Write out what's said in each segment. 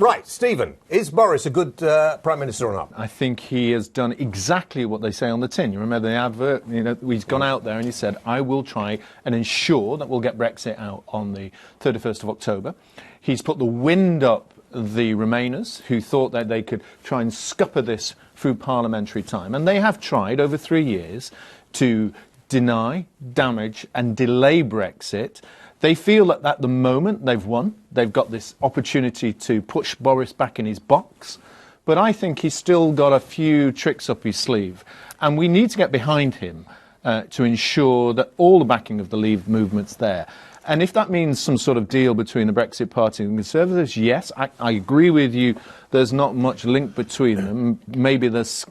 Right, Stephen, is Boris a good Prime Minister or not? I think he has done exactly what they say on the tin. You remember the advert? He's gone out there and he said, I will try and ensure that we'll get Brexit out on the 31st of October. He's put the wind up the Remainers, who thought that they could try and scupper this through parliamentary time. And they have tried over 3 years to deny, damage and delay Brexit. They feel that at the moment they've won. They've got this opportunity to push Boris back in his box. But I think he's still got a few tricks up his sleeve. And we need to get behind him to ensure that all the backing of the Leave movement's there. And if that means some sort of deal between the Brexit Party and the Conservatives, yes, I agree with you. There's not much link between them. Maybe there's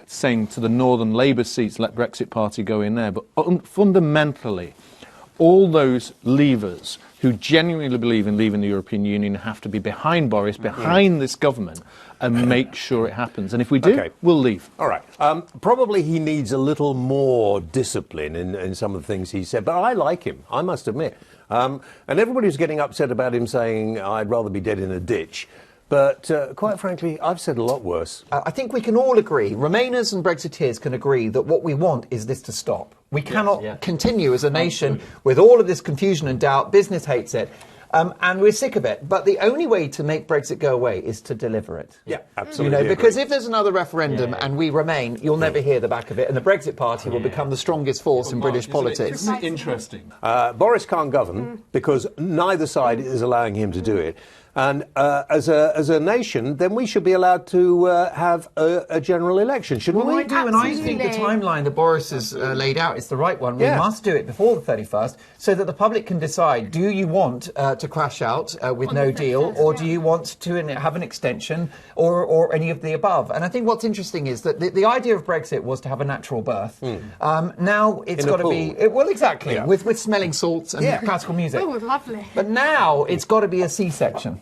saying to the Northern Labour seats, let Brexit Party go in there. But fundamentally, all those leavers who genuinely believe in leaving the European Union have to be behind Boris, behind this government, and make sure it happens. And if we do, we'll leave. All right. Probably he needs a little more discipline in some of the things he said, but I like him, I must admit. And everybody's getting upset about him saying, I'd rather be dead in a ditch. But quite frankly, I've said a lot worse. I think we can all agree, Remainers and Brexiteers can agree that what we want is this to stop. We cannot continue as a nation with all of this confusion and doubt. Business hates it. And we're sick of it. But the only way to make Brexit go away is to deliver it. Yeah, absolutely. Because if there's another referendum and we remain, you'll never hear the back of it. And the Brexit Party will become the strongest force in British politics. Isn't it interesting? Boris can't govern because neither side is allowing him to do it. And as a nation, then we should be allowed to have a general election, shouldn't we? I do, and I think the timeline that Boris has laid out is the right one. We must do it before the 31st so that the public can decide, do you want to crash out with no deal, or do you want to have an extension, or any of the above? And I think what's interesting is that the idea of Brexit was to have a natural birth. Now it's got to be... Well, exactly, with smelling salts and classical music. Oh, lovely. But now it's got to be a C-section.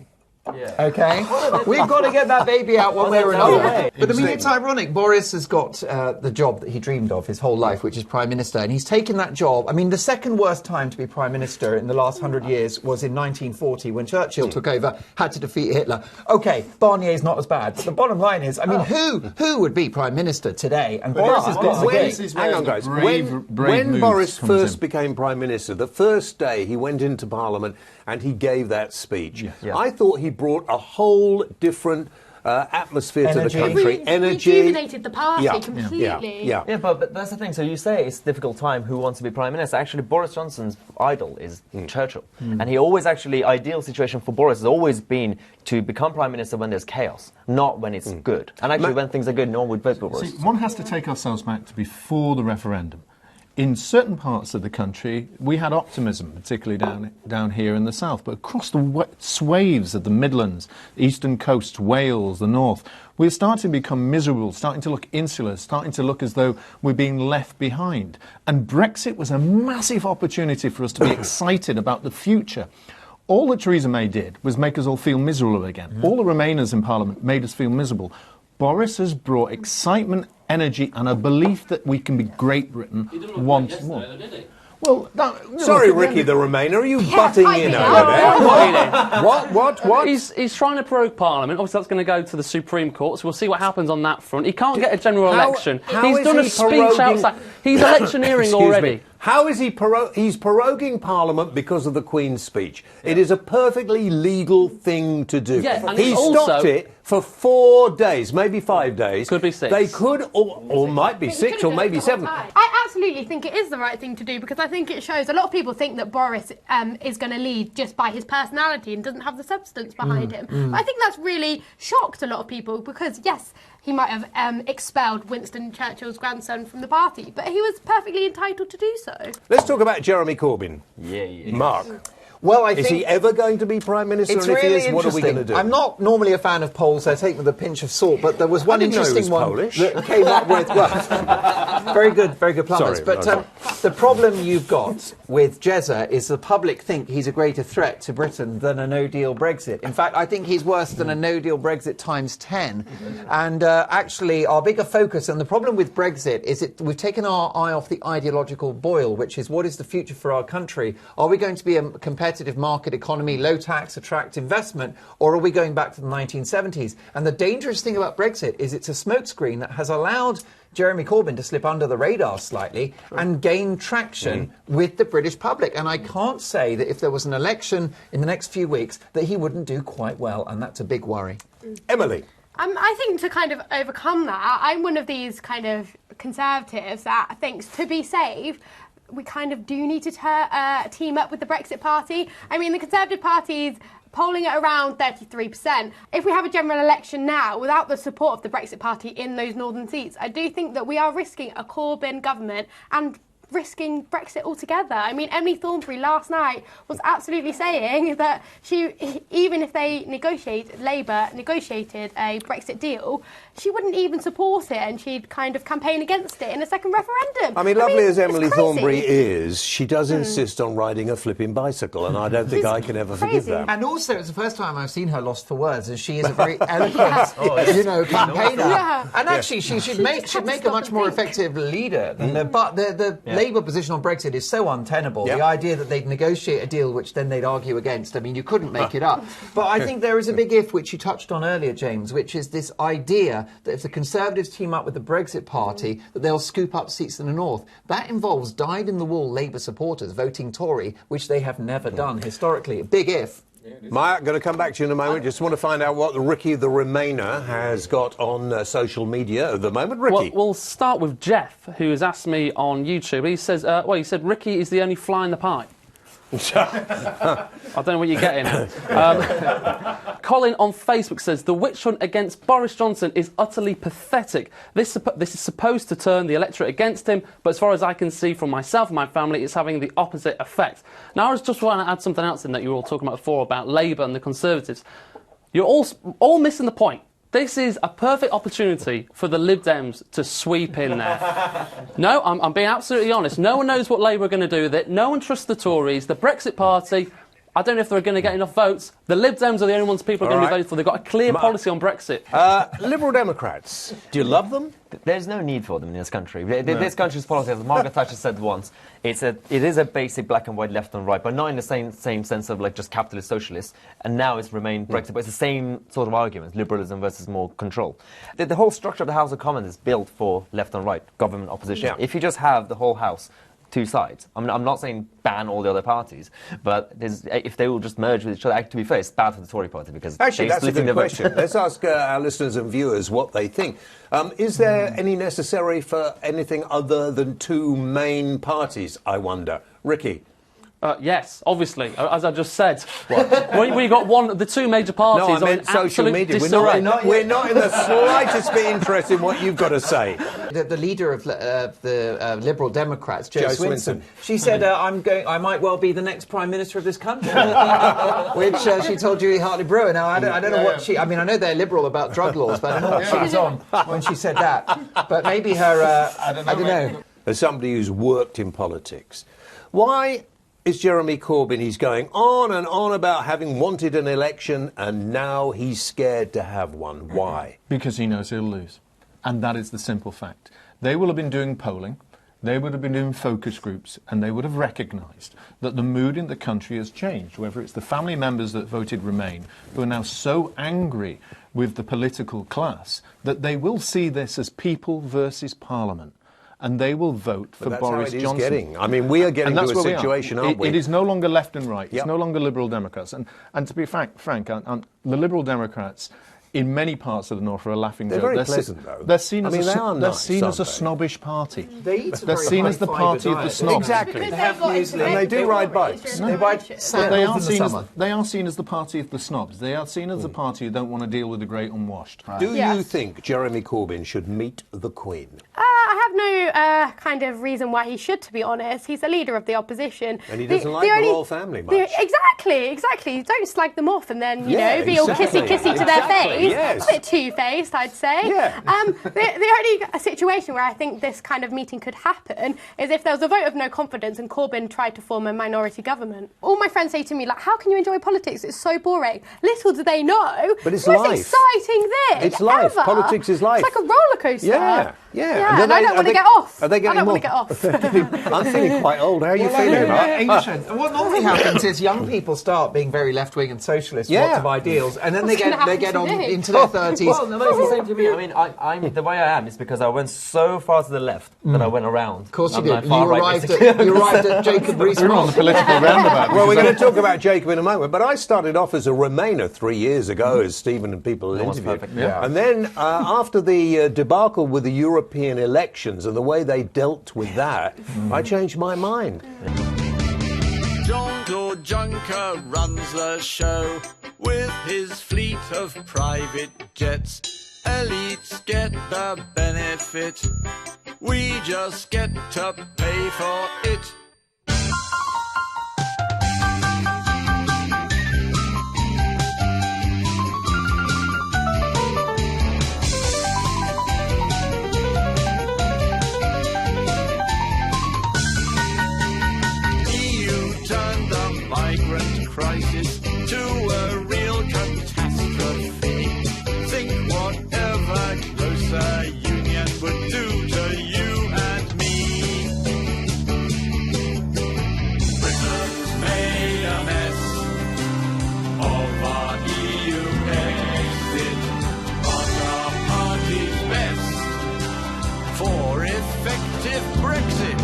Okay, we've got to get that baby out one way or another. But I mean, it's ironic. Boris has got the job that he dreamed of his whole life, which is Prime Minister, and he's taken that job. I mean, the second worst time to be Prime Minister in the last 100 years was in 1940 when Churchill took over, had to defeat Hitler. Okay, Barnier's not as bad. But the bottom line is, I mean, who would be Prime Minister today? And Boris has got the gate. Hang on, guys. When Boris first became Prime Minister, the first day he went into Parliament and he gave that speech. I thought he brought a whole different atmosphere to the country. Energy. Rejuvenated the party completely. Yeah, but that's the thing. So you say it's a difficult time, who wants to be Prime Minister? Actually, Boris Johnson's idol is Churchill. And he always ideal situation for Boris has always been to become Prime Minister when there's chaos, not when it's good. And actually, when things are good, no one would vote for Boris. See, one has to take ourselves back to before the referendum. In certain parts of the country, we had optimism, particularly down here in the south, but across the swathes of the Midlands, the eastern coast, Wales, the north, we're starting to become miserable, starting to look insular, starting to look as though we're being left behind. And Brexit was a massive opportunity for us to be excited about the future. All that Theresa May did was make us all feel miserable again. All the Remainers in Parliament made us feel miserable. Boris has brought excitement, energy and a belief that we can be Great Britain once more. Though, did he? Well, sorry, Ricky the Remainer, are you butting in over there? What? He's trying to prorogue Parliament. Obviously, that's going to go to the Supreme Court, so we'll see what happens on that front. He can't get a general election. He's done a speech outside. He's electioneering already. How is he he's proroguing Parliament because of the Queen's speech? It is a perfectly legal thing to do. Yeah, and he stopped it for 4 days, maybe 5 days. Could be 6. They could, or might be 6, or maybe 7. I absolutely think it is the right thing to do, because I think it shows a lot of people think that Boris is going to lead just by his personality and doesn't have the substance behind him. But I think that's really shocked a lot of people, because yes, he might have expelled Winston Churchill's grandson from the party, but he was perfectly entitled to do so. Let's talk about Jeremy Corbyn. Mark. Well, I think... Is he ever going to be Prime Minister? It's and if really he is, what are we going to do? I'm not normally a fan of polls, so I take them with a pinch of salt, but there was one interesting one that came up with... Well, very good plumbers. The problem you've got with Jezza is the public think he's a greater threat to Britain than a no-deal Brexit. In fact, I think he's worse than a no-deal Brexit times 10. And actually, our bigger focus, and the problem with Brexit, is we've taken our eye off the ideological boil, which is what is the future for our country? Are we going to be compared competitive market economy, low tax, attract investment, or are we going back to the 1970s? And the dangerous thing about Brexit is it's a smokescreen that has allowed Jeremy Corbyn to slip under the radar slightly and gain traction with the British public. And I can't say that if there was an election in the next few weeks that he wouldn't do quite well, and that's a big worry. Emily. I think to kind of overcome that, I'm one of these kind of conservatives that thinks to be safe, we kind of do need to team up with the Brexit Party. I mean, the Conservative Party's polling at around 33%. If we have a general election now without the support of the Brexit Party in those northern seats, I do think that we are risking a Corbyn government and risking Brexit altogether. I mean, Emily Thornberry last night was absolutely saying that even if Labour negotiated a Brexit deal, she wouldn't even support it, and she'd kind of campaign against it in a second referendum. I mean, lovely as Emily Thornberry is, she does insist on riding a flipping bicycle, and I don't think I can ever forgive that. And also, it's the first time I've seen her lost for words, and she is a very eloquent, campaigner. Yeah. And actually, she should make a much more effective leader. But the Labour position on Brexit is so untenable. The idea that they'd negotiate a deal which then they'd argue against, I mean, you couldn't make it up. But I think there is a big if, which you touched on earlier, James, which is this idea that if the Conservatives team up with the Brexit Party, that they'll scoop up seats in the north. That involves dyed-in-the-wool Labour supporters voting Tory, which they have never done historically. A big if. Maya, going to come back to you in a moment. Just want to find out what Ricky the Remainer has got on social media at the moment. Ricky. Well, we'll start with Jeff, who has asked me on YouTube. He says, he said Ricky is the only fly in the pie. I don't know what you're getting. Colin on Facebook says the witch hunt against Boris Johnson is utterly pathetic. This is supposed to turn the electorate against him, but as far as I can see from myself and my family, it's having the opposite effect. Now, I was just trying to add something else in that you were all talking about before about Labour and the Conservatives. You're all missing the point. This is a perfect opportunity for the Lib Dems to sweep in there. No, I'm being absolutely honest. No one knows what Labour are going to do with it. No one trusts the Tories. The Brexit Party, I don't know if they're going to get enough votes. The Lib Dems are the only ones people are going to be voting for. They've got a clear policy on Brexit. Liberal Democrats, do you love them? There's no need for them in this country. This country's policy, as Margaret Thatcher said once, it is a basic black and white left and right, but not in the same sense of like just capitalist socialists. And now it's remained Brexit, but it's the same sort of argument, liberalism versus more control. The whole structure of the House of Commons is built for left and right, government opposition. Yeah. If you just have the whole House two sides. I'm not saying ban all the other parties, but if they will just merge with each other, to be fair, it's bad for the Tory party because actually that's a good question. vote. Let's ask our listeners and viewers what they think. Is there any necessary for anything other than two main parties, I wonder? Ricky? Yes, obviously, as I just said. When you got the two major parties I meant social media. We're not in the slightest bit interested in what you've got to say. The leader of the Liberal Democrats, Jo Swinson, she said, I might well be the next Prime Minister of this country, which she told Julie Hartley-Brewer. Now, I don't know what she... I mean, I know they're liberal about drug laws, but I don't know what she was on when she said that. But maybe her... I don't know. As somebody who's worked in politics, why... is Jeremy Corbyn, he's going on and on about having wanted an election and now he's scared to have one. Why? Because he knows he'll lose. And that is the simple fact. They will have been doing polling, they would have been doing focus groups, and they would have recognised that the mood in the country has changed, whether it's the family members that voted Remain, who are now so angry with the political class that they will see this as people versus Parliament. And they will vote for Boris Johnson. Getting. I mean, we are getting to a situation, aren't we? It is no longer left and right. It's no longer Liberal Democrats. And to be frank, the Liberal Democrats in many parts of the north are a laughing joke. They're very pleasant, though. They're seen as a snobbish party. They're seen as the party of the snobs. Exactly. And they do ride bikes. They ride they are seen as the party of the snobs. They are seen as the party who don't want to deal with the great unwashed. Do you think Jeremy Corbyn should meet the Queen? I have no kind of reason why he should, to be honest. He's the leader of the opposition. And he doesn't like the royal family much. Exactly. Don't slag them off and then, be all kissy-kissy to their face. He's Yes. a bit two-faced, I'd say. Yeah. The only situation where I think this kind of meeting could happen is if there was a vote of no confidence and Corbyn tried to form a minority government. All my friends say to me, like, how can you enjoy politics? It's so boring. Little do they know. But it's the most life. exciting thing It's life. ever. Politics is life. It's like a roller coaster. Yeah. And I don't want to get off. Are they getting I don't more? want to get off. I'm feeling quite old. How are you feeling? Ancient. And what normally happens is young people start being very left-wing and socialist, Yeah. lots of ideals, and then they gonna get happen on to me? into their 30s. Well, no, it's the same to me. I mean, I'm the way I am is because I went so far to the left that I went around. Of course you I'm did. like far right, You arrived at Jacob We're on the Rees-Mogg. political roundabout. Well, we're going to talk about Jacob in a moment, but I started off as a Remainer 3 years ago, as Stephen and people had one's interviewed. perfect. Yeah. And then after the debacle with the European elections and the way they dealt with that, I changed my mind. Jean-Claude Juncker runs the show with his fleet of private jets. Elites get the benefit. We just get to pay for it. Migrant crisis to a real catastrophe. Think whatever closer union would do to you and me. Britain's made a mess of our EU exit, but our party's best for effective Brexit.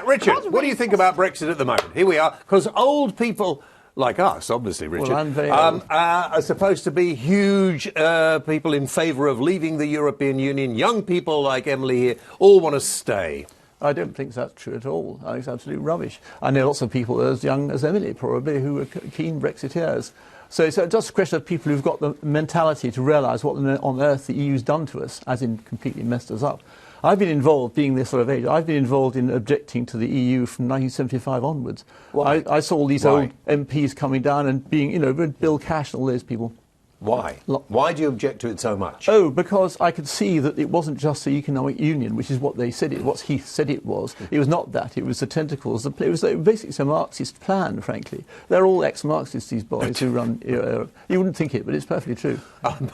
Richard, what do you think about Brexit at the moment? Here we are, because old people like us, obviously, Richard, I'm very old. are supposed to be huge people in favour of leaving the European Union. Young people like Emily here all want to stay. I don't think that's true at all. I think it's absolutely rubbish. I know lots of people as young as Emily, probably, who are keen Brexiteers. So it's just a question of people who've got the mentality to realise what on earth the EU's done to us, as in completely messed us up. I've been involved, being this sort of age, I've been involved in objecting to the EU from 1975 onwards. I saw all these old MPs coming down and being, Bill Cash and all those people. Why? Why do you object to it so much? Oh, because I could see that it wasn't just the economic union, which is what they said what he said it was. It was not that. It was the tentacles. It was basically a Marxist plan, frankly. They're all ex-Marxists, these boys who run Europe. You wouldn't think it, but it's perfectly true.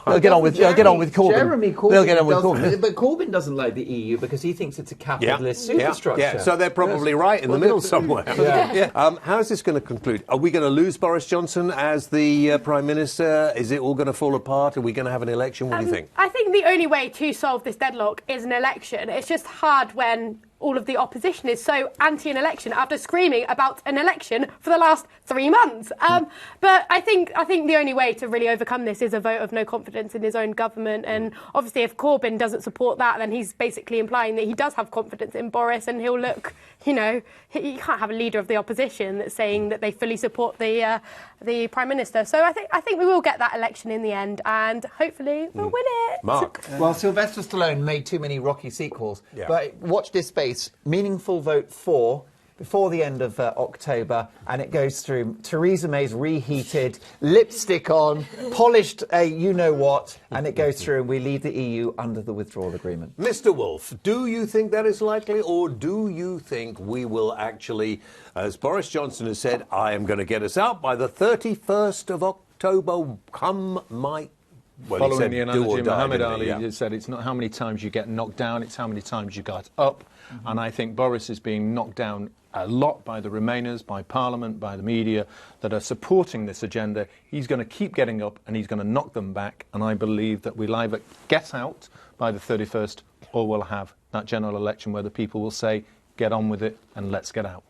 They'll get on with Corbyn. Jeremy Corbyn They'll get on with Corbyn. But Corbyn doesn't like the EU because he thinks it's a capitalist superstructure. Yeah, so they're probably right in the middle somewhere. How is this going to conclude? Are we going to lose Boris Johnson as the Prime Minister? Is it all going to fall apart? Are we going to have an election? What do you think? I think the only way to solve this deadlock is an election. It's just hard when all of the opposition is so anti an election after screaming about an election for the last 3 months. But I think the only way to really overcome this is a vote of no confidence in his own government. And obviously, if Corbyn doesn't support that, then he's basically implying that he does have confidence in Boris, and he'll look, you can't have a leader of the opposition that's saying that they fully support the Prime Minister. So I think we will get that election in the end, and hopefully we'll win it. Mark? Well, Sylvester Stallone made too many Rocky sequels. But watch this space. Meaningful vote for before the end of October, and it goes through Theresa May's reheated, lipstick on, polished you-know-what, and it goes through and we leave the EU under the withdrawal agreement. Mr. Wolfe, do you think that is likely, or do you think we will actually, as Boris Johnson has said, I am going to get us out by the 31st of October, come my... Well, Following said, the analogy of Muhammad Ali, yeah. he said it's not how many times you get knocked down, it's how many times you got up. And I think Boris is being knocked down a lot by the Remainers, by Parliament, by the media that are supporting this agenda. He's going to keep getting up and he's going to knock them back. And I believe that we'll either get out by the 31st or we'll have that general election where the people will say, get on with it and let's get out.